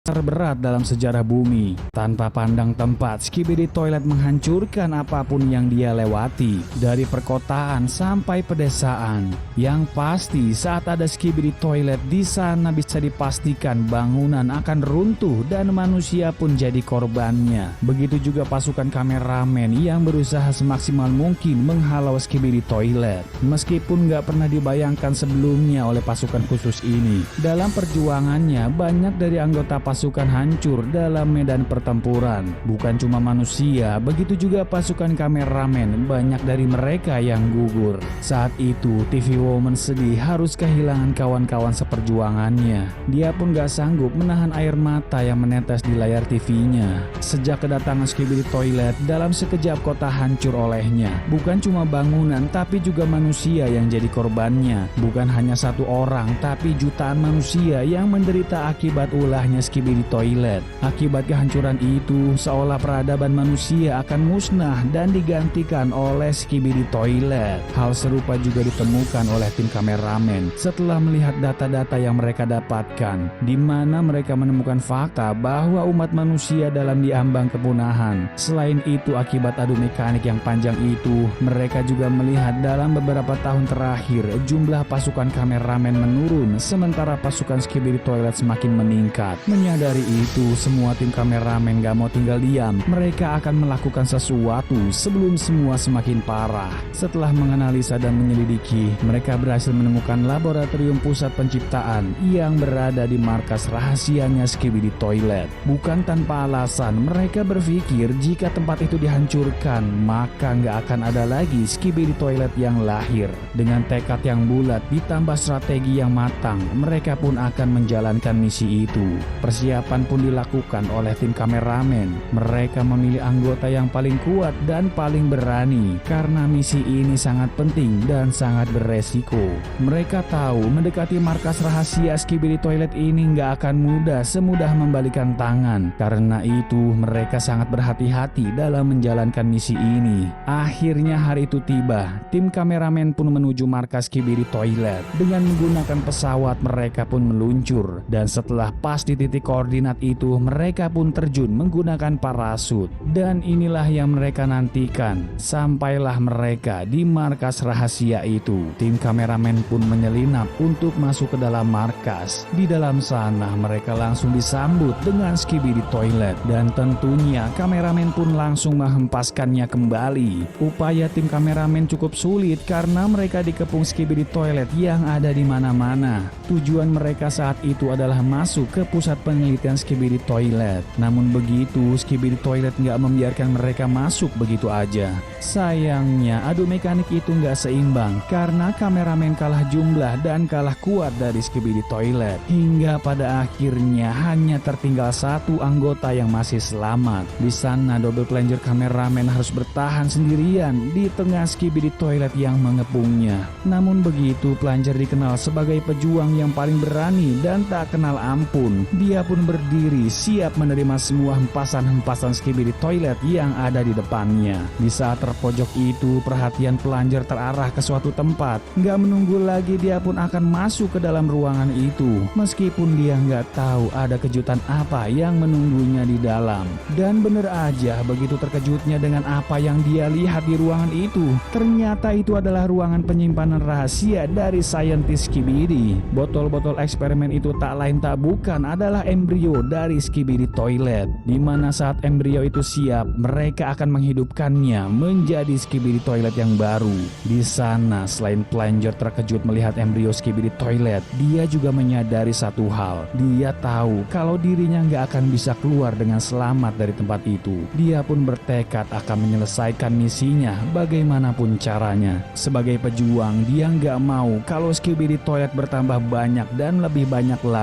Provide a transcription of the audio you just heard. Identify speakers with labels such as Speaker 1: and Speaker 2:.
Speaker 1: terberat dalam sejarah bumi. Tanpa pandang tempat, Skibidi Toilet menghancurkan apapun yang dia lewati, dari perkotaan sampai pedesaan. Yang pasti, saat ada Skibidi Toilet di sana bisa dipastikan bangunan akan runtuh dan manusia pun jadi korbannya. Begitu juga pasukan kameramen yang berusaha semaksimal mungkin menghalau Skibidi Toilet. Meskipun nggak pernah dibayangkan sebelumnya oleh pasukan khusus ini, dalam perjuangannya banyak dari anggota pasukan hancur dalam medan pertempuran. Bukan cuma manusia, begitu juga pasukan kameramen, banyak dari mereka yang gugur. Saat itu, TV Woman sedih harus kehilangan kawan-kawan seperjuangannya. Dia pun gak sanggup menahan air mata yang menetes di layar TV-nya. Sejak kedatangan Skibidi Toilet, dalam sekejap kota hancur olehnya. Bukan cuma bangunan, tapi juga manusia yang jadi korbannya. Bukan hanya satu orang, tapi jutaan manusia yang menderita akibat ulahnya Skibidi Toilet. Akibat kehancuran itu, seolah peradaban manusia akan musnah dan digantikan oleh Skibidi Toilet. Hal serupa juga ditemukan oleh tim kameramen setelah melihat data-data yang mereka dapatkan, di mana mereka menemukan fakta bahwa umat manusia dalam diambang kepunahan. Selain itu, akibat adu mekanik yang panjang itu, mereka juga melihat dalam beberapa tahun terakhir jumlah pasukan kameramen menurun, sementara pasukan Skibidi Toilet semakin meningkat. Menyadari itu, semua tim kameramen gak mau tinggal diam. Mereka akan melakukan sesuatu sebelum semua semakin parah. Setelah menganalisa dan menyelidiki, mereka berhasil menemukan laboratorium pusat penciptaan yang berada di markas rahasianya Skibidi Toilet. Bukan tanpa alasan, mereka berpikir jika tempat itu dihancurkan, maka gak akan ada lagi Skibidi Toilet yang lahir. Dengan tekad yang bulat ditambah strategi yang matang, mereka pun akan menjalankan misi itu. Persiapan pun dilakukan oleh tim kameramen. Mereka memilih anggota yang paling kuat dan paling berani karena misi ini sangat penting dan sangat beresiko. Mereka tahu mendekati markas rahasia Skibidi Toilet ini nggak akan mudah semudah membalikan tangan. Karena itu mereka sangat berhati-hati dalam menjalankan misi ini. Akhirnya hari itu tiba. Tim kameramen pun menuju markas Skibidi Toilet. Dengan menggunakan pesawat mereka pun meluncur, dan setelah pas di titik koordinat itu, mereka pun terjun menggunakan parasut. Dan inilah yang mereka nantikan. Sampailah mereka di markas rahasia itu. Tim kameramen pun menyelinap untuk masuk ke dalam markas. Di dalam sana mereka langsung disambut dengan Skibidi Toilet, dan tentunya kameramen pun langsung menghempaskannya kembali. Upaya tim kameramen cukup sulit karena mereka dikepung Skibidi Toilet yang ada di mana-mana. Tujuan mereka saat itu adalah masuk ke pusat penelitian Skibidi Toilet. Namun begitu, Skibidi Toilet nggak membiarkan mereka masuk begitu aja. Sayangnya, adu mekanik itu nggak seimbang karena kameramen kalah jumlah dan kalah kuat dari Skibidi Toilet. Hingga pada akhirnya hanya tertinggal satu anggota yang masih selamat. Di sana, double plunger kameramen harus bertahan sendirian di tengah Skibidi Toilet yang mengepungnya. Namun begitu, plunger dikenal sebagai pejuang yang paling berani dan tak kenal ampun. Dia pun berdiri siap menerima semua hempasan-hempasan Skibidi Toilet yang ada di depannya. Di saat terpojok itu, perhatian plunger terarah ke suatu tempat. Gak menunggu lagi, dia pun akan masuk ke dalam ruangan itu. Meskipun dia nggak tahu ada kejutan apa yang menunggunya di dalam. Dan bener aja, begitu terkejutnya dengan apa yang dia lihat di ruangan itu. Ternyata itu adalah ruangan penyimpanan rahasia dari saintis Skibidi. Botol-botol eksperimen itu tak lain tak bukan adalah embrio dari Skibidi Toilet, di mana saat embrio itu siap, mereka akan menghidupkannya menjadi Skibidi Toilet yang baru. Di sana, selain plunger terkejut melihat embrio Skibidi Toilet, dia juga menyadari satu hal. Dia tahu kalau dirinya nggak akan bisa keluar dengan selamat dari tempat itu. Dia pun bertekad akan menyelesaikan misinya bagaimanapun caranya. Sebagai pejuang, dia nggak mau kalau Skibidi Toilet bertambah banyak dan lebih banyak lagi.